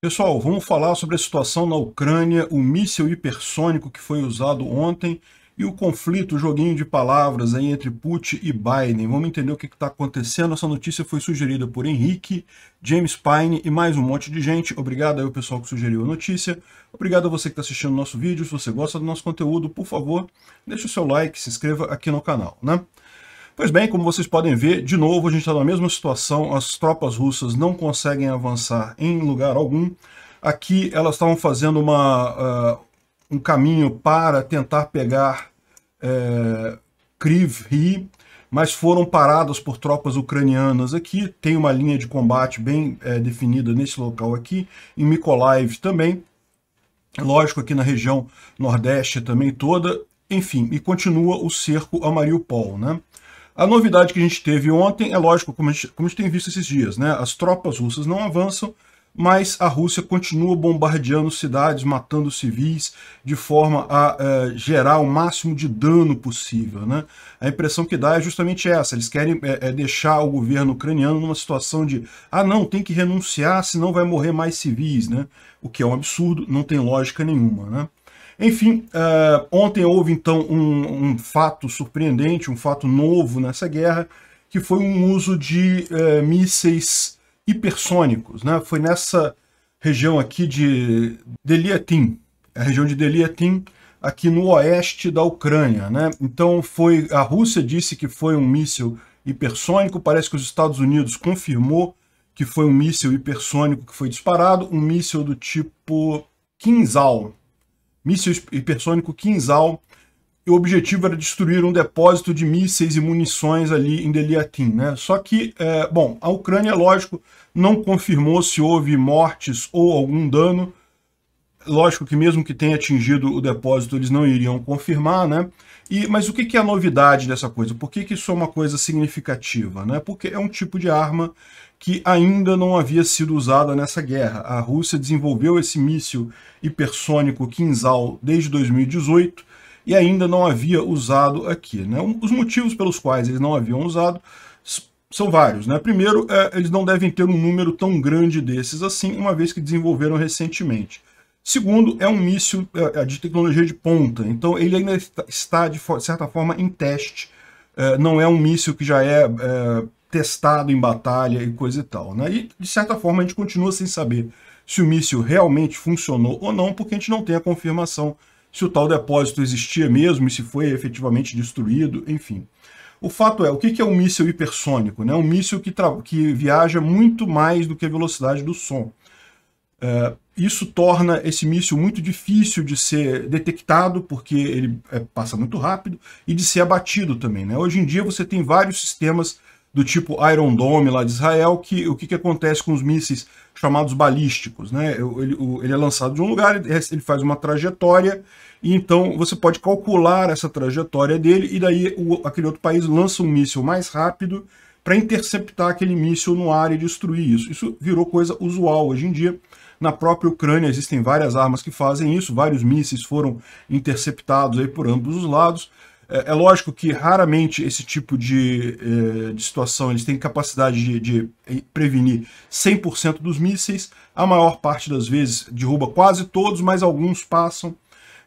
Pessoal, vamos falar sobre a situação na Ucrânia, o míssil hipersônico que foi usado ontem e o conflito, o joguinho de palavras aí entre Putin e Biden. Vamos entender o que está acontecendo. Essa notícia foi sugerida por Henrique, James Pine e mais um monte de gente. Obrigado aí ao pessoal que sugeriu a notícia. Obrigado a você que está assistindo o nosso vídeo. Se você gosta do nosso conteúdo, por favor, deixe o seu like, se inscreva aqui no canal, né? Pois bem, como vocês podem ver, de novo a gente está na mesma situação, as tropas russas não conseguem avançar em lugar algum. Aqui elas estavam fazendo um caminho para tentar pegar Kryvyi Rih, mas foram paradas por tropas ucranianas aqui. Tem uma linha de combate bem definida nesse local aqui, em Mykolaiv também. Lógico, aqui na região nordeste também toda. Enfim, e continua o cerco a Mariupol, né? A novidade que a gente teve ontem é lógico, como a gente tem visto esses dias, né? As tropas russas não avançam, mas a Rússia continua bombardeando cidades, matando civis, de forma a gerar o máximo de dano possível, né? A impressão que dá é justamente essa, eles querem deixar o governo ucraniano numa situação de não, tem que renunciar, senão vai morrer mais civis, né? O que é um absurdo, não tem lógica nenhuma, né? Enfim, ontem houve então um fato surpreendente, um fato novo nessa guerra, que foi um uso de mísseis hipersônicos, né? Foi nessa região aqui de Deliatin, a região de Deliatin, aqui no oeste da Ucrânia, né? Então a Rússia disse que foi um míssil hipersônico, parece que os Estados Unidos confirmou que foi um míssil hipersônico que foi disparado, um míssil do tipo Kinzhal, míssil hipersônico Kinzhal, e o objetivo era destruir um depósito de mísseis e munições ali em Deliatin, né? Só que, bom, a Ucrânia, lógico, não confirmou se houve mortes ou algum dano. Lógico que mesmo que tenha atingido o depósito, eles não iriam confirmar, né? Mas o que é a novidade dessa coisa? Por que isso é uma coisa significativa, né? Porque é um tipo de arma que ainda não havia sido usada nessa guerra. A Rússia desenvolveu esse míssil hipersônico Kinzhal desde 2018 e ainda não havia usado aqui, né? Os motivos pelos quais eles não haviam usado são vários, né? Primeiro, eles não devem ter um número tão grande desses assim, uma vez que desenvolveram recentemente. Segundo, é um míssil de tecnologia de ponta, então ele ainda está, de certa forma, em teste. Não é um míssil que já é testado em batalha e coisa e tal, né? E, de certa forma, a gente continua sem saber se o míssil realmente funcionou ou não, porque a gente não tem a confirmação se o tal depósito existia mesmo e se foi efetivamente destruído, enfim. O fato é, o que é um míssil hipersônico, né? Um míssil que viaja muito mais do que a velocidade do som. Isso torna esse míssil muito difícil de ser detectado, porque ele passa muito rápido, e de ser abatido também, né? Hoje em dia você tem vários sistemas do tipo Iron Dome lá de Israel, que o que acontece com os mísseis chamados balísticos, né? Ele é lançado de um lugar, ele faz uma trajetória, e então você pode calcular essa trajetória dele, e daí aquele outro país lança um míssil mais rápido para interceptar aquele míssil no ar e destruir isso. Isso virou coisa usual hoje em dia. Na própria Ucrânia existem várias armas que fazem isso, vários mísseis foram interceptados aí por ambos os lados. É lógico que raramente esse tipo de situação eles têm capacidade de prevenir 100% dos mísseis. A maior parte das vezes derruba quase todos, mas alguns passam.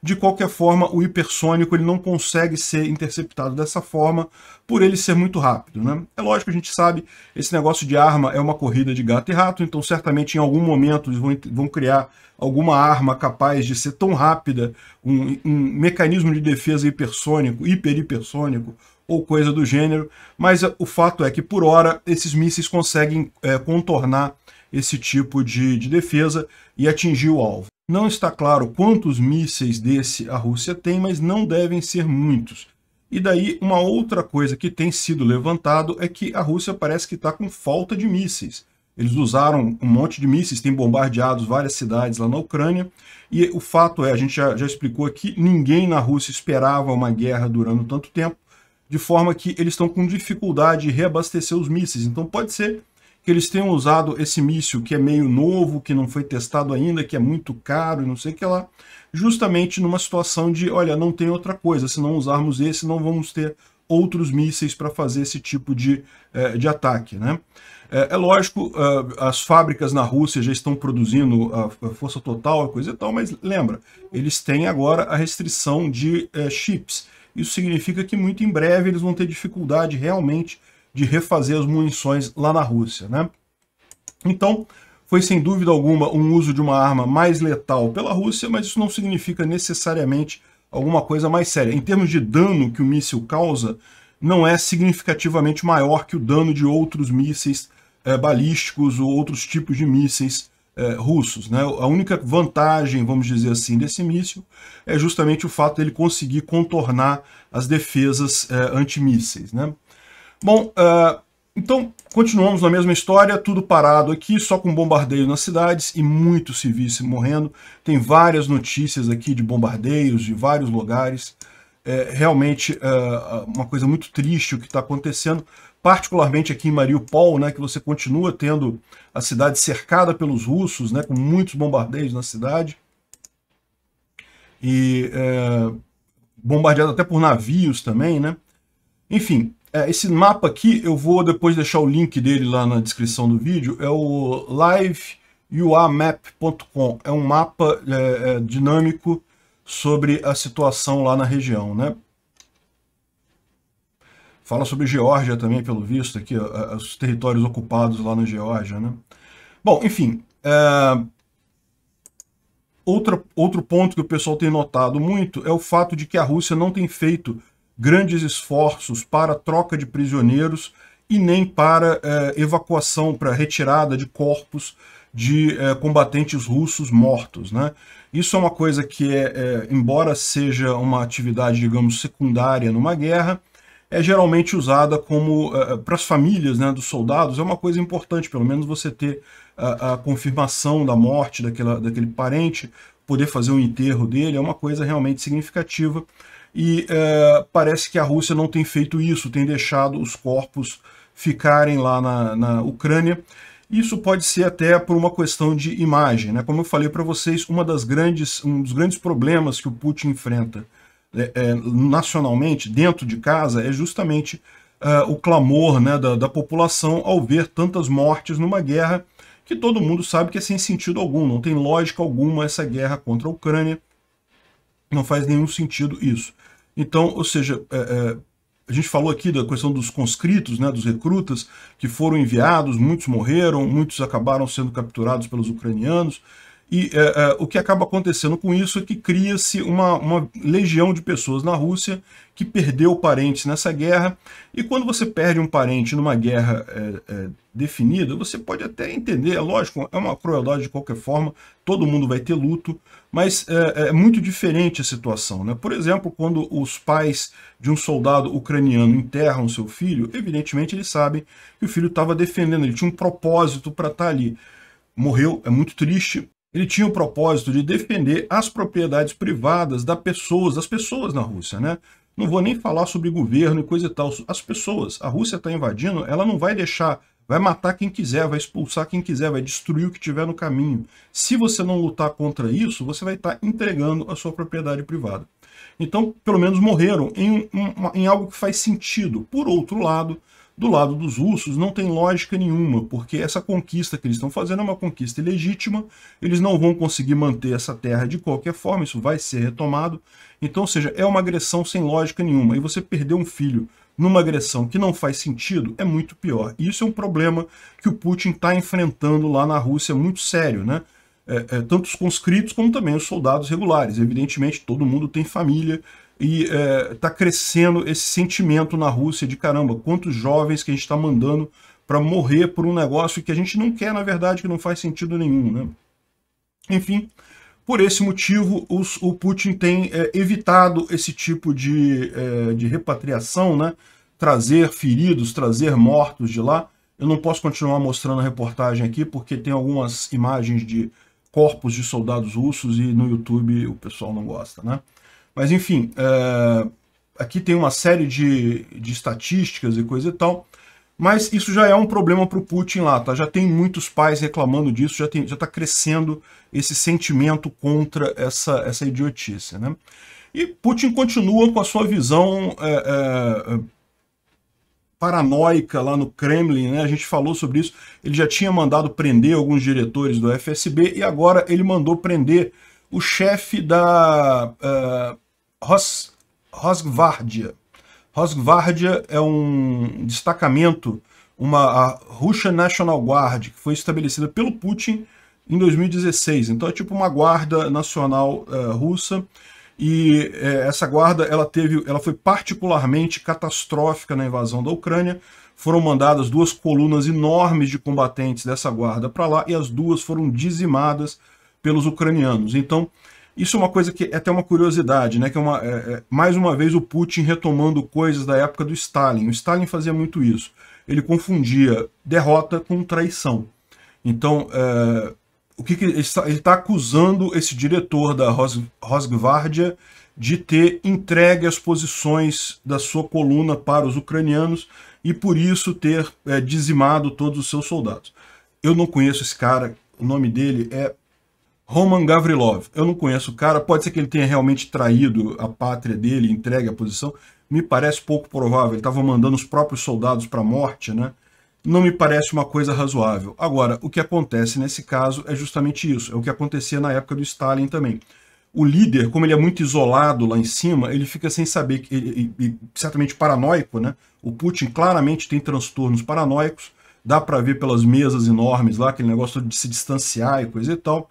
De qualquer forma, o hipersônico ele não consegue ser interceptado dessa forma por ele ser muito rápido, né? É lógico que a gente sabe, esse negócio de arma é uma corrida de gato e rato, então certamente em algum momento eles vão criar alguma arma capaz de ser tão rápida, um mecanismo de defesa hipersônico, hipersônico, ou coisa do gênero, mas o fato é que por hora esses mísseis conseguem contornar esse tipo de defesa e atingir o alvo. Não está claro quantos mísseis desse a Rússia tem, mas não devem ser muitos. E daí uma outra coisa que tem sido levantado é que a Rússia parece que está com falta de mísseis. Eles usaram um monte de mísseis, têm bombardeado várias cidades lá na Ucrânia, e o fato é, a gente já explicou aqui, ninguém na Rússia esperava uma guerra durando tanto tempo, de forma que eles estão com dificuldade de reabastecer os mísseis. Então pode ser que eles tenham usado esse míssil que é meio novo, que não foi testado ainda, que é muito caro e não sei o que lá, justamente numa situação de, olha, não tem outra coisa, se não usarmos esse, não vamos ter outros mísseis para fazer esse tipo de ataque, né? É lógico, as fábricas na Rússia já estão produzindo a força total, coisa e tal, mas lembra, eles têm agora a restrição de chips. Isso significa que muito em breve eles vão ter dificuldade realmente de refazer as munições lá na Rússia, né? Então, foi sem dúvida alguma um uso de uma arma mais letal pela Rússia, mas isso não significa necessariamente alguma coisa mais séria. Em termos de dano que o míssil causa, não é significativamente maior que o dano de outros mísseis balísticos ou outros tipos de mísseis russos, né? A única vantagem, vamos dizer assim, desse míssil é justamente o fato dele conseguir contornar as defesas antimísseis, né? Bom, então continuamos na mesma história, tudo parado aqui, só com bombardeio nas cidades e muitos civis morrendo. Tem várias notícias aqui de bombardeios de vários lugares. Realmente uma coisa muito triste o que está acontecendo, particularmente aqui em Mariupol, né, que você continua tendo a cidade cercada pelos russos, né, com muitos bombardeios na cidade, e bombardeado até por navios também, né? Enfim, esse mapa aqui, eu vou depois deixar o link dele lá na descrição do vídeo, é o liveuamap.com, é um mapa dinâmico sobre a situação lá na região, né? Fala sobre Geórgia também, pelo visto, aqui, os territórios ocupados lá na Geórgia, né? Bom, enfim, outro ponto que o pessoal tem notado muito é o fato de que a Rússia não tem feito grandes esforços para troca de prisioneiros e nem para evacuação, para retirada de corpos de combatentes russos mortos, né? Isso é uma coisa que, embora seja uma atividade, digamos, secundária numa guerra, é geralmente usada como, para as famílias, né, dos soldados, é uma coisa importante, pelo menos você ter a confirmação da morte daquele parente, poder fazer um enterro dele, é uma coisa realmente significativa. E parece que a Rússia não tem feito isso, tem deixado os corpos ficarem lá na Ucrânia. Isso pode ser até por uma questão de imagem, né? Como eu falei para vocês, um dos grandes problemas que o Putin enfrenta nacionalmente, dentro de casa, é justamente o clamor, né, da população ao ver tantas mortes numa guerra que todo mundo sabe que é sem sentido algum, não tem lógica alguma essa guerra contra a Ucrânia, não faz nenhum sentido isso. Então, ou seja, a gente falou aqui da questão dos conscritos, né, dos recrutas que foram enviados, muitos morreram, muitos acabaram sendo capturados pelos ucranianos, e o que acaba acontecendo com isso é que cria-se uma legião de pessoas na Rússia que perdeu parentes nessa guerra, e quando você perde um parente numa guerra definida, você pode até entender, é lógico, é uma crueldade de qualquer forma, todo mundo vai ter luto, mas é muito diferente a situação, né? Por exemplo, quando os pais de um soldado ucraniano enterram seu filho, evidentemente eles sabem que o filho estava defendendo, ele tinha um propósito para estar ali. Morreu, é muito triste. Ele tinha o propósito de defender as propriedades privadas das pessoas na Rússia, né? Não vou nem falar sobre governo e coisa e tal. As pessoas, a Rússia está invadindo, ela não vai deixar, vai matar quem quiser, vai expulsar quem quiser, vai destruir o que tiver no caminho. Se você não lutar contra isso, você vai estar entregando a sua propriedade privada. Então, pelo menos morreram em algo que faz sentido. Por outro lado, do lado dos russos, não tem lógica nenhuma, porque essa conquista que eles estão fazendo é uma conquista ilegítima, eles não vão conseguir manter essa terra de qualquer forma, isso vai ser retomado. Então, ou seja, é uma agressão sem lógica nenhuma. E você perder um filho numa agressão que não faz sentido é muito pior. E isso é um problema que o Putin está enfrentando lá na Rússia muito sério, né? Tanto os conscritos como também os soldados regulares. Evidentemente, todo mundo tem família, e está crescendo esse sentimento na Rússia de caramba, quantos jovens que a gente está mandando para morrer por um negócio que a gente não quer, na verdade, que não faz sentido nenhum, né? Enfim, por esse motivo, o Putin tem evitado esse tipo de repatriação, né? Trazer feridos, trazer mortos de lá. Eu não posso continuar mostrando a reportagem aqui, porque tem algumas imagens de corpos de soldados russos e no YouTube o pessoal não gosta, né? Mas, enfim, aqui tem uma série de estatísticas e coisa e tal, mas isso já é um problema para o Putin lá, tá? Já tem muitos pais reclamando disso, já está crescendo esse sentimento contra essa idiotice, né? E Putin continua com a sua visão paranoica lá no Kremlin, né? A gente falou sobre isso. Ele já tinha mandado prender alguns diretores do FSB e agora ele mandou prender o chefe da Rosgvardia. Rosgvardia é um destacamento, a Russian National Guard, que foi estabelecida pelo Putin em 2016. Então é tipo uma guarda nacional russa. E essa guarda ela foi particularmente catastrófica na invasão da Ucrânia. Foram mandadas 2 colunas enormes de combatentes dessa guarda para lá e as 2 foram dizimadas pelos ucranianos. Então, isso é uma coisa que é até uma curiosidade, né? Que mais uma vez o Putin retomando coisas da época do Stalin. O Stalin fazia muito isso. Ele confundia derrota com traição. Então, ele está acusando esse diretor da Rosgvardia de ter entregue as posições da sua coluna para os ucranianos e por isso ter dizimado todos os seus soldados. Eu não conheço esse cara, o nome dele é Roman Gavrilov. Eu não conheço o cara, pode ser que ele tenha realmente traído a pátria dele, entregue a posição, me parece pouco provável. Ele estava mandando os próprios soldados para a morte, né? Não me parece uma coisa razoável. Agora, o que acontece nesse caso é justamente isso. É o que acontecia na época do Stalin também. O líder, como ele é muito isolado lá em cima, ele fica sem saber, certamente paranoico, né? O Putin claramente tem transtornos paranoicos, dá para ver pelas mesas enormes lá, aquele negócio de se distanciar e coisa e tal.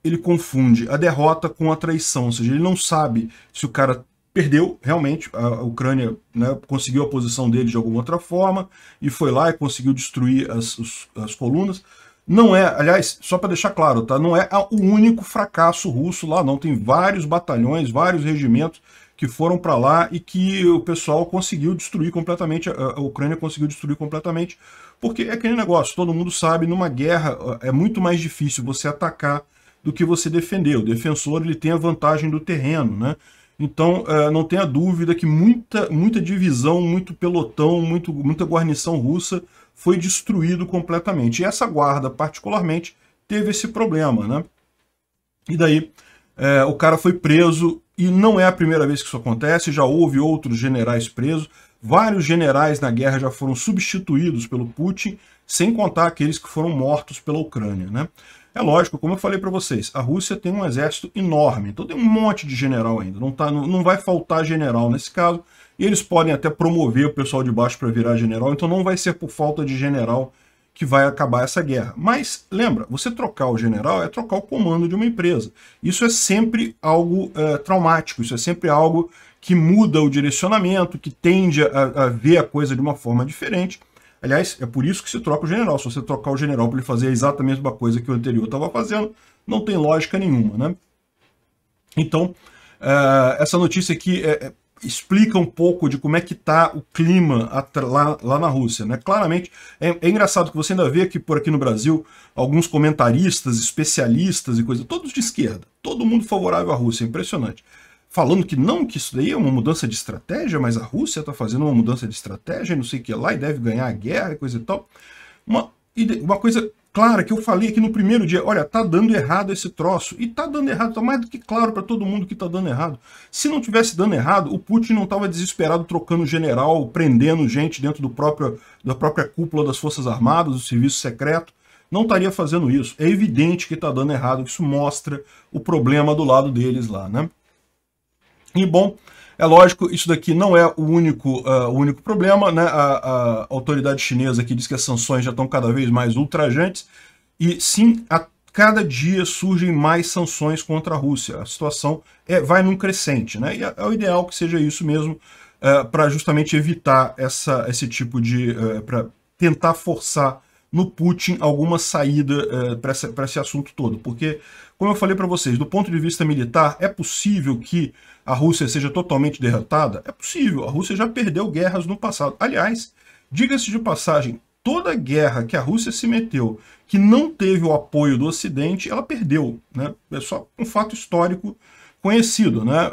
Ele confunde a derrota com a traição, ou seja, ele não sabe se o cara perdeu, realmente, a Ucrânia, né, conseguiu a posição dele de alguma outra forma, e foi lá e conseguiu destruir as colunas. Não é, aliás, só para deixar claro, tá? Não é o único fracasso russo lá, não. Tem vários batalhões, vários regimentos que foram para lá e que o pessoal conseguiu destruir completamente, a Ucrânia conseguiu destruir completamente, porque é aquele negócio, todo mundo sabe, numa guerra é muito mais difícil você atacar do que você defender. O defensor ele tem a vantagem do terreno, né? Então, não tenha dúvida que muita divisão, muito pelotão, muita guarnição russa foi destruído completamente. E essa guarda, particularmente, teve esse problema, né? E daí, o cara foi preso, e não é a primeira vez que isso acontece, já houve outros generais presos, vários generais na guerra já foram substituídos pelo Putin, sem contar aqueles que foram mortos pela Ucrânia, né? É lógico, como eu falei para vocês, a Rússia tem um exército enorme, então tem um monte de general ainda, não vai faltar general nesse caso, e eles podem até promover o pessoal de baixo para virar general, então não vai ser por falta de general que vai acabar essa guerra. Mas, lembra, você trocar o general é trocar o comando de uma empresa. Isso é sempre algo traumático, isso é sempre algo que muda o direcionamento, que tende a ver a coisa de uma forma diferente. Aliás, é por isso que se troca o general. Se você trocar o general para ele fazer exatamente a mesma coisa que o anterior estava fazendo, não tem lógica nenhuma, né? Então, essa notícia aqui explica um pouco de como é que está o clima lá na Rússia, né? Claramente, é engraçado que você ainda vê que por aqui no Brasil, alguns comentaristas, especialistas e coisa, todos de esquerda, todo mundo favorável à Rússia, é impressionante. Falando que não, que isso daí é uma mudança de estratégia, mas a Rússia está fazendo uma mudança de estratégia, não sei o que lá, e deve ganhar a guerra e coisa e tal. Uma coisa clara que eu falei aqui no primeiro dia, olha, tá dando errado esse troço, e tá dando errado, tá mais do que claro para todo mundo que tá dando errado. Se não tivesse dando errado, o Putin não estava desesperado trocando general, prendendo gente dentro da própria cúpula das Forças Armadas, do Serviço Secreto, não estaria fazendo isso. É evidente que tá dando errado, isso mostra o problema do lado deles lá, né? E, bom, é lógico, isso daqui não é o único problema, né? A autoridade chinesa aqui diz que as sanções já estão cada vez mais ultrajantes, e sim, a cada dia surgem mais sanções contra a Rússia. A situação vai num crescente, né? E é o ideal que seja isso mesmo, para justamente evitar esse tipo de... para tentar forçar no Putin alguma saída para esse assunto todo. Porque, como eu falei para vocês, do ponto de vista militar, é possível que a Rússia seja totalmente derrotada? É possível, a Rússia já perdeu guerras no passado. Aliás, diga-se de passagem, toda guerra que a Rússia se meteu, que não teve o apoio do Ocidente, ela perdeu, né? É só um fato histórico conhecido, né?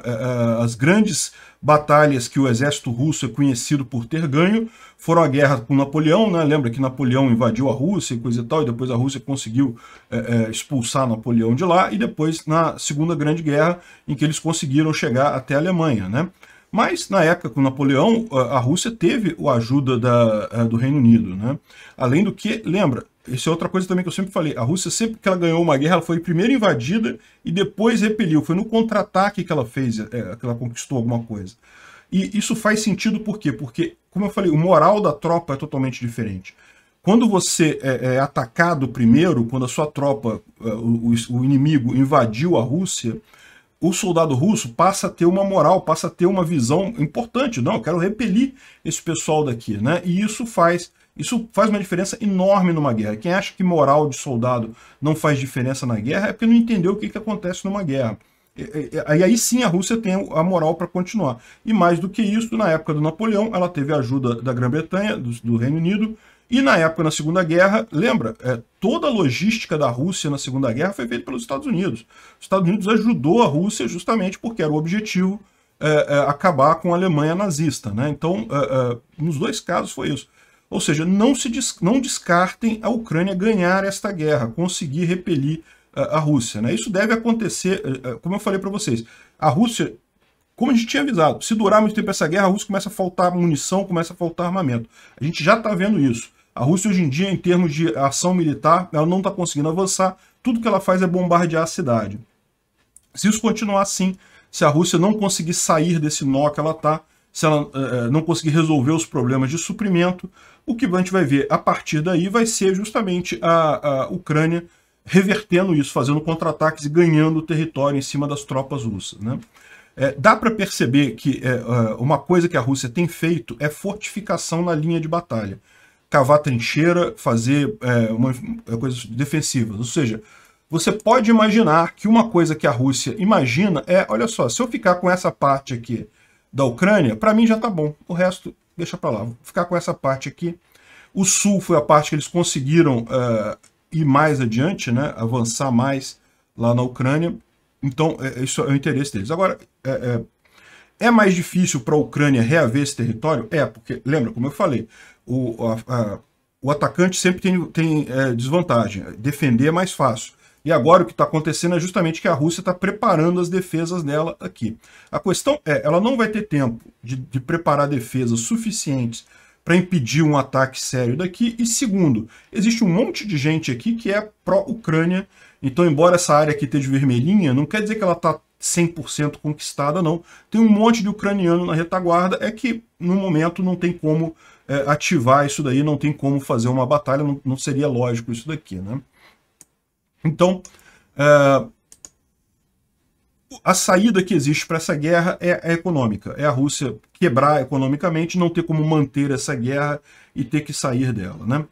As grandes batalhas que o exército russo é conhecido por ter ganho foram a guerra com Napoleão, né? Lembra que Napoleão invadiu a Rússia e coisa e tal, e depois a Rússia conseguiu expulsar Napoleão de lá, e depois na Segunda Grande Guerra, em que eles conseguiram chegar até a Alemanha, né? Mas, na época, com Napoleão, a Rússia teve a ajuda do Reino Unido, né? Além do que, lembra, isso é outra coisa também que eu sempre falei, a Rússia, sempre que ela ganhou uma guerra, ela foi primeiro invadida e depois repeliu. Foi no contra-ataque que ela fez, que ela conquistou alguma coisa. E isso faz sentido por quê? Porque, como eu falei, o moral da tropa é totalmente diferente. Quando você é atacado primeiro, quando a sua tropa, o inimigo invadiu a Rússia, o soldado russo passa a ter uma moral, passa a ter uma visão importante. Não, eu quero repelir esse pessoal daqui, né? E isso faz uma diferença enorme numa guerra. Quem acha que moral de soldado não faz diferença na guerra é porque não entendeu o que acontece numa guerra. E aí sim a Rússia tem a moral para continuar. E mais do que isso, na época do Napoleão, ela teve a ajuda da Grã-Bretanha, do Reino Unido, e na época, na Segunda Guerra, lembra, toda a logística da Rússia na Segunda Guerra foi feita pelos Estados Unidos. Os Estados Unidos ajudou a Rússia justamente porque era o objetivo acabar com a Alemanha nazista, né? Então, nos dois casos foi isso. Ou seja, não descartem a Ucrânia ganhar esta guerra, conseguir repelir a Rússia, né? Isso deve acontecer, como eu falei para vocês, a Rússia, como a gente tinha avisado, se durar muito tempo essa guerra, a Rússia começa a faltar munição, começa a faltar armamento. A gente já está vendo isso. A Rússia hoje em dia, em termos de ação militar, ela não está conseguindo avançar, tudo que ela faz é bombardear a cidade. Se isso continuar assim, se a Rússia não conseguir sair desse nó que ela está, se ela não conseguir resolver os problemas de suprimento, o que a gente vai ver a partir daí vai ser justamente a Ucrânia revertendo isso, fazendo contra-ataques e ganhando território em cima das tropas russas, né? Dá para perceber que uma coisa que a Rússia tem feito é fortificação na linha de batalha. Cavar trincheira, fazer coisas defensivas. Ou seja, você pode imaginar que uma coisa que a Rússia imagina olha só, se eu ficar com essa parte aqui da Ucrânia, para mim já tá bom. O resto, deixa para lá. Vou ficar com essa parte aqui. O sul foi a parte que eles conseguiram ir mais adiante, né? Avançar mais lá na Ucrânia. Então, isso é o interesse deles. Agora, é mais difícil para a Ucrânia reaver esse território? Porque, lembra, como eu falei, o atacante sempre tem desvantagem. Defender é mais fácil. E agora o que está acontecendo é justamente que a Rússia está preparando as defesas dela aqui. A questão ela não vai ter tempo de preparar defesas suficientes para impedir um ataque sério daqui. E segundo, existe um monte de gente aqui que é pró-Ucrânia. Então, embora essa área aqui esteja vermelhinha, não quer dizer que ela está 100% conquistada, não. Tem um monte de ucraniano na retaguarda, que no momento não tem como ativar isso daí, não tem como fazer uma batalha, não seria lógico isso daqui, né? Então, a saída que existe para essa guerra é econômica. É a Rússia quebrar economicamente, não ter como manter essa guerra e ter que sair dela, né?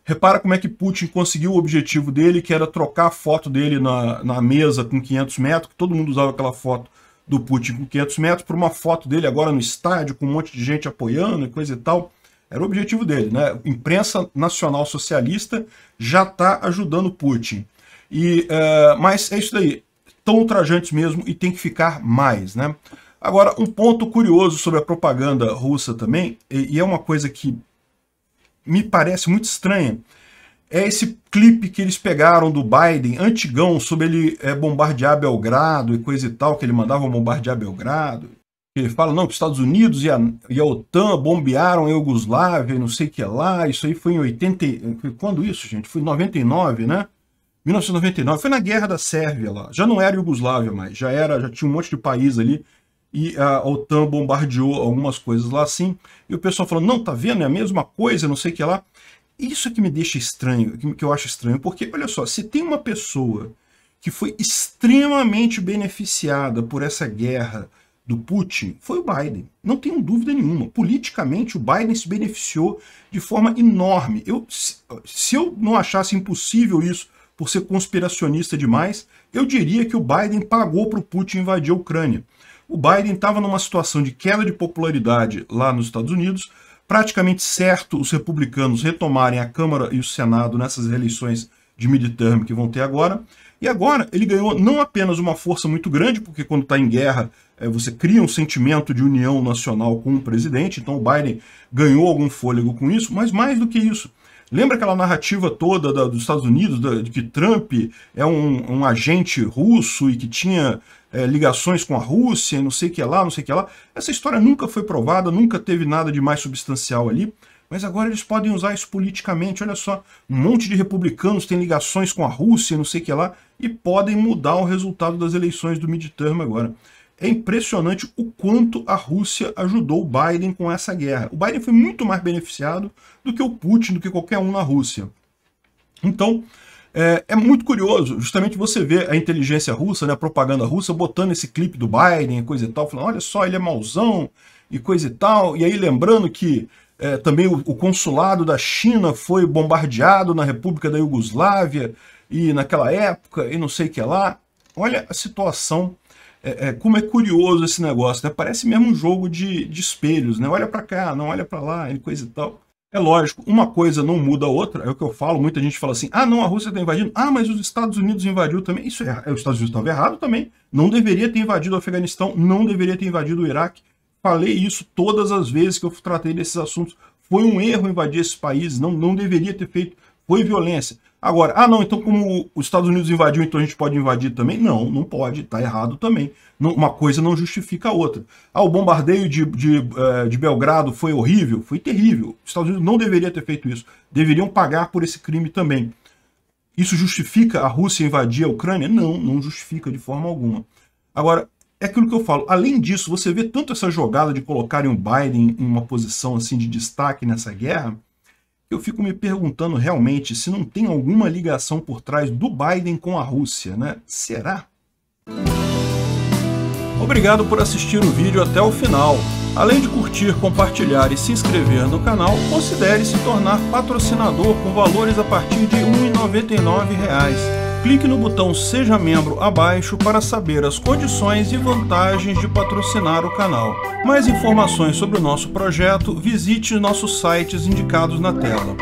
Repara como é que Putin conseguiu o objetivo dele, que era trocar a foto dele na mesa com 500 metros, que todo mundo usava aquela foto do Putin com 500 metros, por uma foto dele agora no estádio, com um monte de gente apoiando e coisa e tal. Era o objetivo dele, né? A imprensa nacional socialista já está ajudando Putin. Mas é isso daí. Tão ultrajantes mesmo e tem que ficar mais, né? Agora, um ponto curioso sobre a propaganda russa também, e é uma coisa que me parece muito estranha, é esse clipe que eles pegaram do Biden, antigão, sobre ele bombardear Belgrado e coisa e tal, que ele mandava bombardear Belgrado. Ele fala, não, que os Estados Unidos e a OTAN bombearam a Iugoslávia e não sei o que lá, isso aí foi em 80... Quando isso, gente? Foi em 99, né? 1999, foi na Guerra da Sérvia lá, já não era Iugoslávia mais, já tinha um monte de país ali, e a OTAN bombardeou algumas coisas lá assim, e o pessoal falou, não, tá vendo, é a mesma coisa, não sei o que lá. Isso é que me deixa estranho, que eu acho estranho, porque, olha só, se tem uma pessoa que foi extremamente beneficiada por essa guerra do Putin, foi o Biden, não tenho dúvida nenhuma. Politicamente, o Biden se beneficiou de forma enorme. Se eu não achasse impossível isso, por ser conspiracionista demais, eu diria que o Biden pagou para o Putin invadir a Ucrânia. O Biden estava numa situação de queda de popularidade lá nos Estados Unidos, praticamente certo os republicanos retomarem a Câmara e o Senado nessas eleições de midterm que vão ter agora, e agora ele ganhou não apenas uma força muito grande, porque quando está em guerra você cria um sentimento de união nacional com o presidente, então o Biden ganhou algum fôlego com isso, mas mais do que isso, Lembra aquela narrativa toda dos Estados Unidos, de que Trump é um agente russo e que tinha ligações com a Rússia e não sei o que lá, não sei o que lá? Essa história nunca foi provada, nunca teve nada de mais substancial ali, mas agora eles podem usar isso politicamente. Olha só, um monte de republicanos têm ligações com a Rússia e não sei o que lá, e podem mudar o resultado das eleições do midterm agora. É impressionante o quanto a Rússia ajudou o Biden com essa guerra. O Biden foi muito mais beneficiado do que o Putin, do que qualquer um na Rússia. Então, é muito curioso, justamente você vê a inteligência russa, né, a propaganda russa, botando esse clipe do Biden e coisa e tal, falando, olha só, ele é mauzão e coisa e tal. E aí lembrando que também o consulado da China foi bombardeado na República da Iugoslávia e naquela época, e não sei o que lá. Olha a situação. Como é curioso esse negócio, né? Parece mesmo um jogo de espelhos, né? Olha para cá, não olha para lá, e coisa e tal. É lógico, uma coisa não muda a outra, é o que eu falo, muita gente fala assim, ah, não, a Rússia está invadindo, ah, mas os Estados Unidos invadiu também. Isso os Estados Unidos estava errado também, não deveria ter invadido o Afeganistão, não deveria ter invadido o Iraque. Falei isso todas as vezes que eu tratei desses assuntos. Foi um erro invadir esses países, não deveria ter feito, foi violência. Agora, ah não, então como os Estados Unidos invadiu, então a gente pode invadir também? Não, não pode, está errado também. Uma coisa não justifica a outra. Ah, o bombardeio de Belgrado foi horrível? Foi terrível. Os Estados Unidos não deveria ter feito isso. Deveriam pagar por esse crime também. Isso justifica a Rússia invadir a Ucrânia? Não, não justifica de forma alguma. Agora, é aquilo que eu falo, além disso, você vê tanto essa jogada de colocarem o Biden em uma posição assim de destaque nessa guerra, eu fico me perguntando realmente se não tem alguma ligação por trás do Biden com a Rússia, né? Será? Obrigado por assistir o vídeo até o final. Além de curtir, compartilhar e se inscrever no canal, considere se tornar patrocinador com valores a partir de R$ 1,99. Clique no botão Seja Membro abaixo para saber as condições e vantagens de patrocinar o canal. Mais informações sobre o nosso projeto, visite nossos sites indicados na tela.